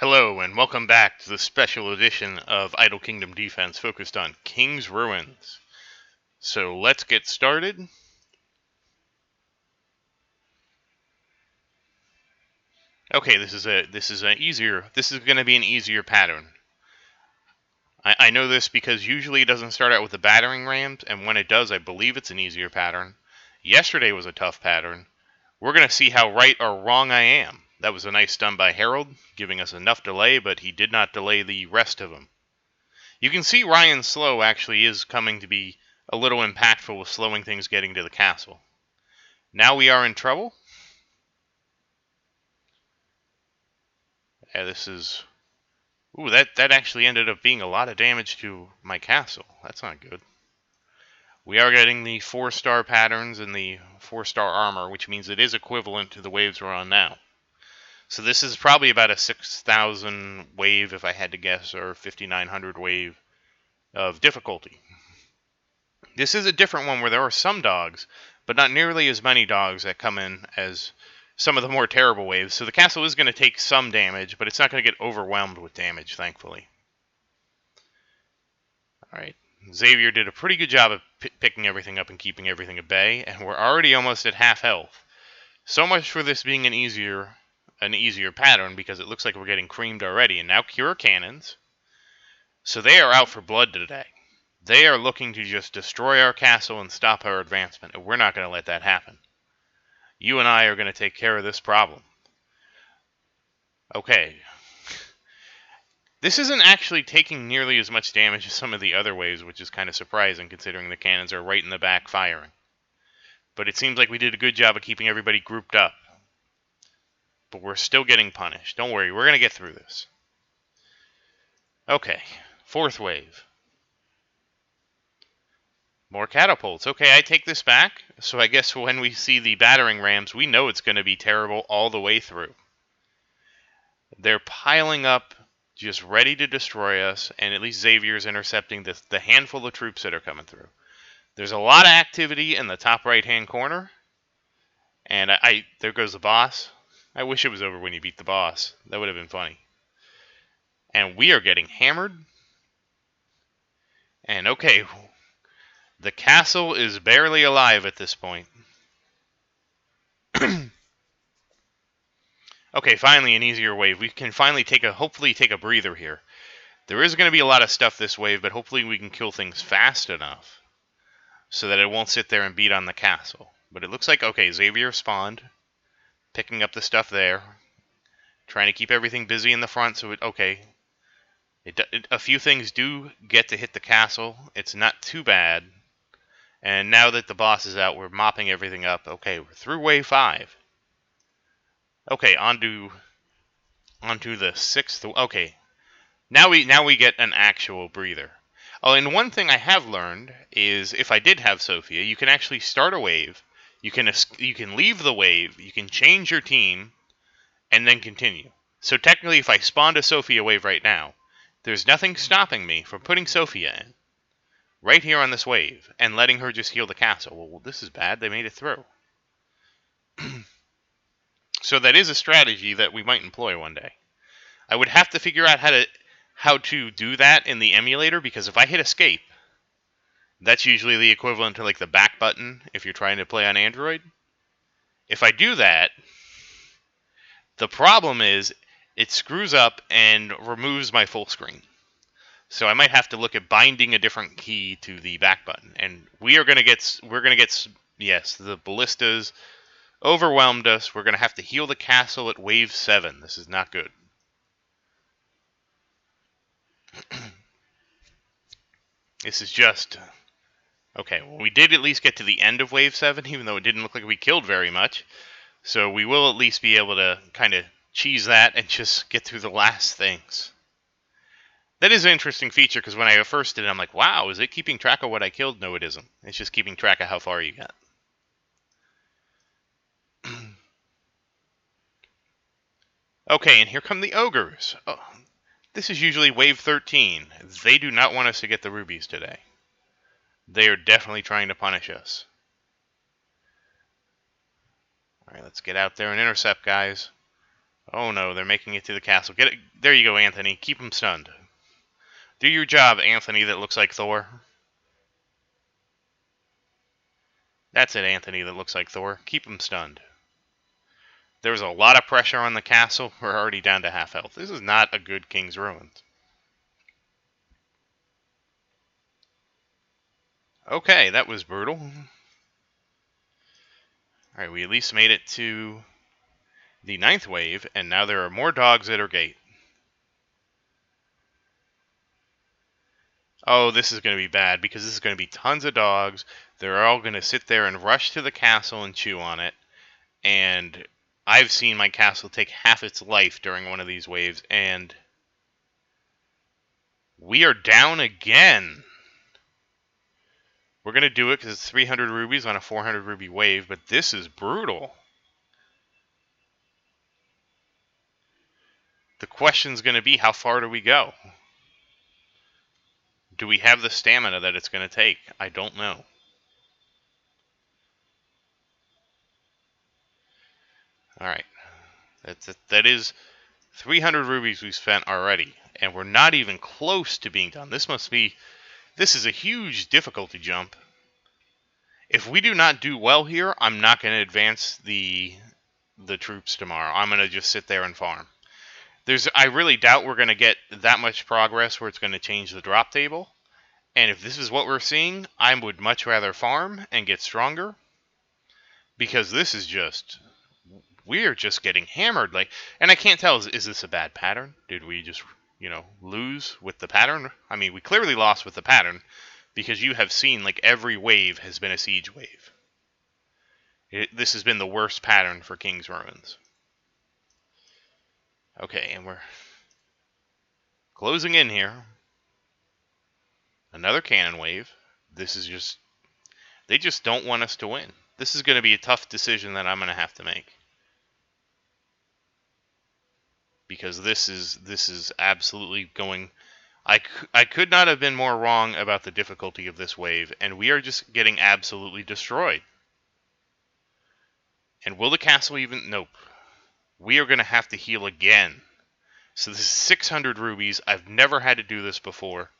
Hello and welcome back to the special edition of Idle Kingdom Defense focused on King's Ruins. So let's get started. Okay, this is going to be an easier pattern. I know this because usually it doesn't start out with the battering rams, and when it does, I believe it's an easier pattern. Yesterday was a tough pattern. We're going to see how right or wrong I am. That was a nice stun by Harold, giving us enough delay, but he did not delay the rest of them. You can see Ryan's slow actually is coming to be a little impactful with slowing things getting to the castle. Now we are in trouble. Yeah, this is... Ooh, that actually ended up being a lot of damage to my castle. That's not good. We are getting the 4-star patterns and the 4-star armor, which means it is equivalent to the waves we're on now. So this is probably about a 6,000 wave, if I had to guess, or 5,900 wave of difficulty. This is a different one where there are some dogs, but not nearly as many dogs that come in as some of the more terrible waves. So the castle is going to take some damage, but it's not going to get overwhelmed with damage, thankfully. Alright, Xavier did a pretty good job of picking everything up and keeping everything at bay, and we're already almost at half health. So much for this being an easier pattern, because it looks like we're getting creamed already. And now Cure Cannons. So they are out for blood today. They are looking to just destroy our castle and stop our advancement, and we're not going to let that happen. You and I are going to take care of this problem. Okay. This isn't actually taking nearly as much damage as some of the other waves, which is kind of surprising considering the cannons are right in the back firing. But it seems like we did a good job of keeping everybody grouped up. But we're still getting punished. Don't worry, we're going to get through this. Okay, 4th wave. More catapults. Okay, I take this back. So I guess when we see the battering rams, we know it's going to be terrible all the way through. They're piling up, just ready to destroy us, and at least Xavier's intercepting the handful of troops that are coming through. There's a lot of activity in the top right-hand corner, and there goes the boss. I wish it was over when you beat the boss. That would have been funny. And we are getting hammered. And okay, the castle is barely alive at this point. Okay, finally an easier wave. We can finally hopefully take a breather here. There is going to be a lot of stuff this wave, but hopefully we can kill things fast enough so that it won't sit there and beat on the castle. But it looks like, okay, Xavier spawned, picking up the stuff there, trying to keep everything busy in the front. So a few things do get to hit the castle. It's not too bad. And now that the boss is out, we're mopping everything up. Okay, we're through wave 5. Okay, onto the 6th. Okay, now we get an actual breather. Oh, and one thing I have learned is if I did have Sophia, you can actually start a wave. You can leave the wave. You can change your team, and then continue. So technically, if I spawned a Sophia wave right now, there's nothing stopping me from putting Sophia in right here on this wave and letting her just heal the castle. Well, this is bad. They made it through. So that is a strategy that we might employ one day. I would have to figure out how to do that in the emulator, because if I hit escape, that's usually the equivalent to like the back button if you're trying to play on Android. If I do that, the problem is it screws up and removes my full screen. So I might have to look at binding a different key to the back button. And we're going to get, yes, the ballistas overwhelmed us. We're going to have to heal the castle at wave 7. This is not good. This is just... Okay, well, we did at least get to the end of wave 7, even though it didn't look like we killed very much. So we will at least be able to kind of cheese that and just get through the last things. That is an interesting feature, because when I first did it, I'm like, wow, is it keeping track of what I killed? No, it isn't. It's just keeping track of how far you got. Okay, and here come the ogres. Oh, this is usually wave 13. They do not want us to get the rubies today. They are definitely trying to punish us. Alright, let's get out there and intercept, guys. Oh no, they're making it to the castle. Get it. There you go, Anthony. Keep them stunned. Do your job, Anthony, that looks like Thor. That's it, Anthony, that looks like Thor. Keep him stunned. There's a lot of pressure on the castle. We're already down to half health. This is not a good King's Ruins. Okay, that was brutal. Alright, we at least made it to the 9th wave, and now there are more dogs at our gate. Oh, this is going to be bad, because this is going to be tons of dogs. They're all going to sit there and rush to the castle and chew on it. And I've seen my castle take half its life during one of these waves, and we are down again. We're going to do it because it's 300 rubies on a 400 ruby wave, but this is brutal. The question's going to be, how far do we go? Do we have the stamina that it's going to take? I don't know. Alright. That is 300 rubies we've spent already, and we're not even close to being done. This is a huge difficulty jump. If we do not do well here, I'm not going to advance the troops tomorrow. I'm going to just sit there and farm. I really doubt we're going to get that much progress where it's going to change the drop table. And if this is what we're seeing, I would much rather farm and get stronger, because this is just, we're just getting hammered. And I can't tell, is this a bad pattern? Did we just, lose with the pattern? I mean, we clearly lost with the pattern, because you have seen, every wave has been a siege wave. This has been the worst pattern for King's Ruins. Okay, and we're closing in here. Another cannon wave. This is just, they just don't want us to win. This is going to be a tough decision that I'm going to have to make, because this is absolutely going. I could not have been more wrong about the difficulty of this wave, and we are just getting absolutely destroyed. And will the castle even? Nope. We are going to have to heal again. So this is 600 rubies. I've never had to do this before.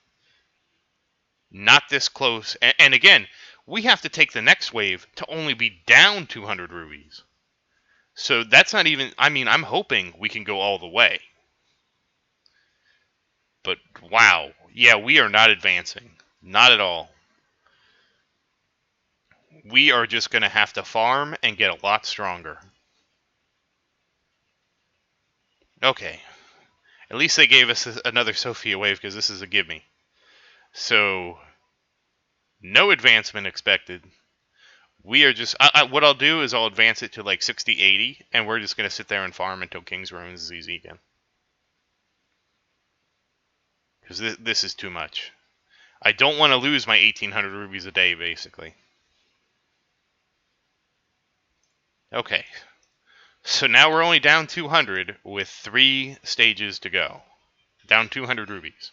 Not this close. And again, we have to take the next wave to only be down 200 rubies. So that's not even, I'm hoping we can go all the way. But wow. Yeah, we are not advancing. Not at all. We are just going to have to farm and get a lot stronger. Okay. At least they gave us another Sophia wave, because this is a gimme. So, no advancement expected. We are just, what I'll do is I'll advance it to 60, 80, and we're just going to sit there and farm until King's Ruins is easy again. Because this is too much. I don't want to lose my 1,800 rubies a day, basically. Okay. So now we're only down 200 with 3 stages to go. Down 200 rubies.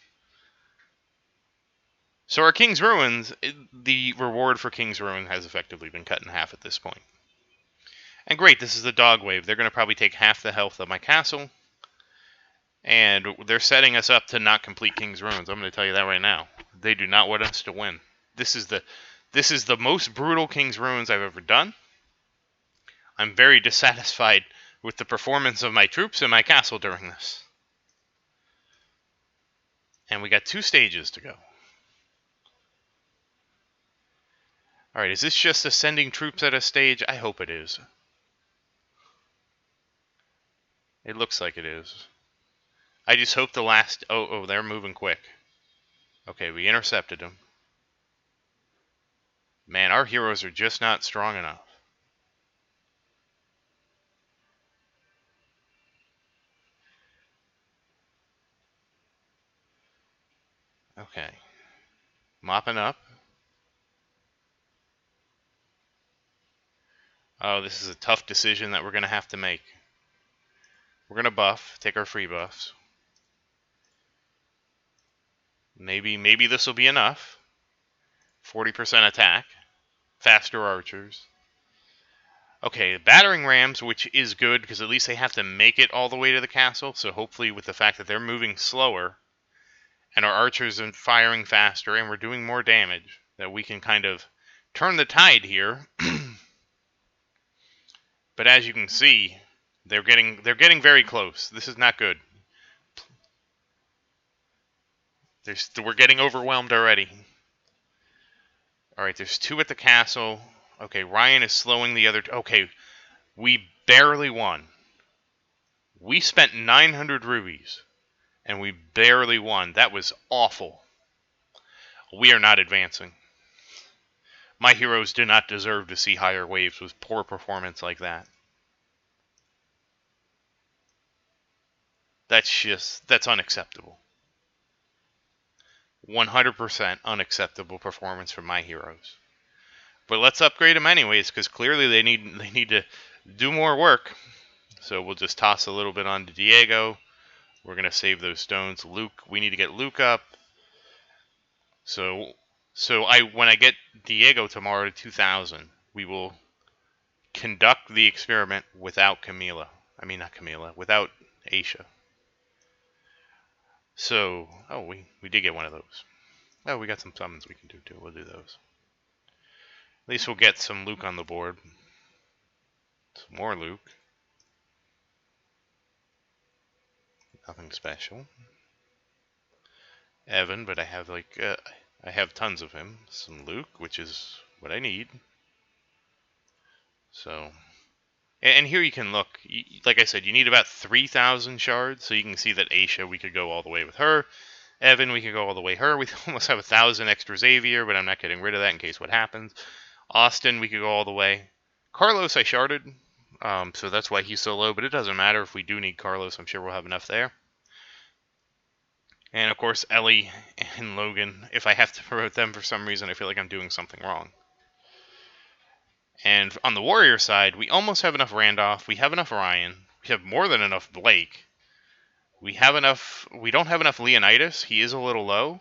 So our King's Ruins, the reward for King's Ruin has effectively been cut in half at this point. And great, this is the dog wave. They're going to probably take half the health of my castle. And they're setting us up to not complete King's Ruins. I'm going to tell you that right now. They do not want us to win. This is the most brutal King's Ruins I've ever done. I'm very dissatisfied with the performance of my troops and my castle during this. And we got 2 stages to go. Alright, is this just ascending troops at a stage? I hope it is. It looks like it is. I just hope the last... Oh, they're moving quick. Okay, we intercepted them. Man, our heroes are just not strong enough. Okay. Mopping up. Oh, this is a tough decision that we're going to have to make. We're going to buff, take our free buffs. Maybe this will be enough. 40% attack. Faster archers. Okay, battering rams, which is good because at least they have to make it all the way to the castle. So hopefully with the fact that they're moving slower and our archers are firing faster and we're doing more damage, that we can kind of turn the tide here. But as you can see, they're getting very close. This is not good. We're getting overwhelmed already. All right, there's 2 at the castle. Okay, Ryan is slowing the other. Okay, we barely won. We spent 900 rubies, and we barely won. That was awful. We are not advancing. My heroes do not deserve to see higher waves with poor performance like that. That's unacceptable. 100% unacceptable performance from my heroes. But let's upgrade them anyways, because clearly they need to do more work. So we'll just toss a little bit on to Diego. We're going to save those stones. Luke, we need to get Luke up. So when I get Diego tomorrow to 2,000, we will conduct the experiment without Camila. I mean, not Camila, without Aisha. So, oh, we did get one of those. Oh, we got some summons we can do too. We'll do those. At least we'll get some Luke on the board. Some more Luke. Nothing special. Evan, but I have I have tons of him. Some Luke, which is what I need. So, and here you can look. Like I said, you need about 3,000 shards, so you can see that Aisha, we could go all the way with her. Evan, we could go all the way her. We almost have 1,000 extra Xavier, but I'm not getting rid of that in case what happens. Austin, we could go all the way. Carlos, I sharded, so that's why he's so low, but it doesn't matter if we do need Carlos. I'm sure we'll have enough there. And, of course, Ellie and Logan. If I have to promote them for some reason, I feel like I'm doing something wrong. And on the Warrior side, we almost have enough Randolph. We have enough Ryan. We have more than enough Blake. We have enough. We don't have enough Leonidas. He is a little low.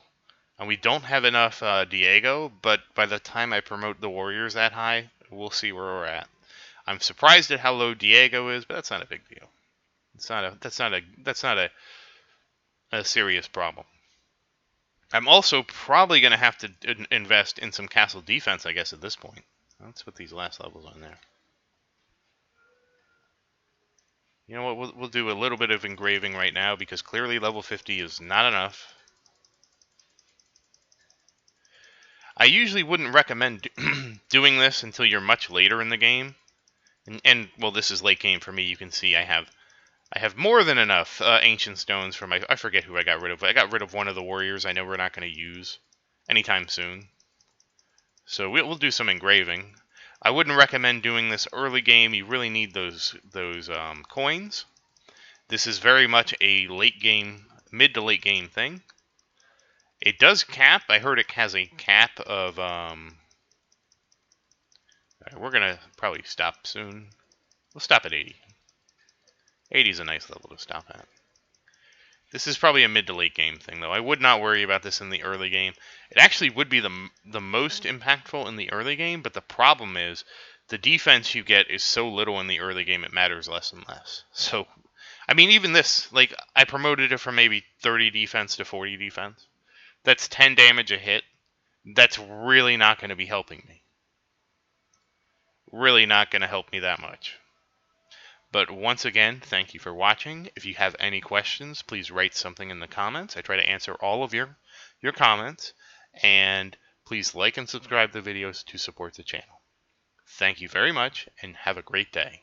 And we don't have enough Diego. But by the time I promote the Warriors that high, we'll see where we're at. I'm surprised at how low Diego is, but that's not a big deal. That's not a serious problem. I'm also probably going to have to invest in some castle defense, I guess, at this point. Let's put these last levels on there. You know what? We'll do a little bit of engraving right now because clearly level 50 is not enough. I usually wouldn't recommend doing this until you're much later in the game. And well, this is late game for me. You can see I have more than enough ancient stones for my... I forget who I got rid of. I got rid of one of the warriors I know we're not going to use anytime soon. So we'll do some engraving. I wouldn't recommend doing this early game. You really need those coins. This is very much a late game, mid to late game thing. It does cap. I heard it has a cap of... we're going to probably stop soon. We'll stop at 80. 80 is a nice level to stop at. This is probably a mid to late game thing, though. I would not worry about this in the early game. It actually would be the most impactful in the early game, but the problem is the defense you get is so little in the early game it matters less and less. So, I mean, even this, like, I promoted it from maybe 30 defense to 40 defense. That's 10 damage a hit. That's really not going to be helping me. Really not going to help me that much. But once again, thank you for watching. If you have any questions, please write something in the comments. I try to answer all of your comments. And please like and subscribe the videos to support the channel. Thank you very much, and have a great day.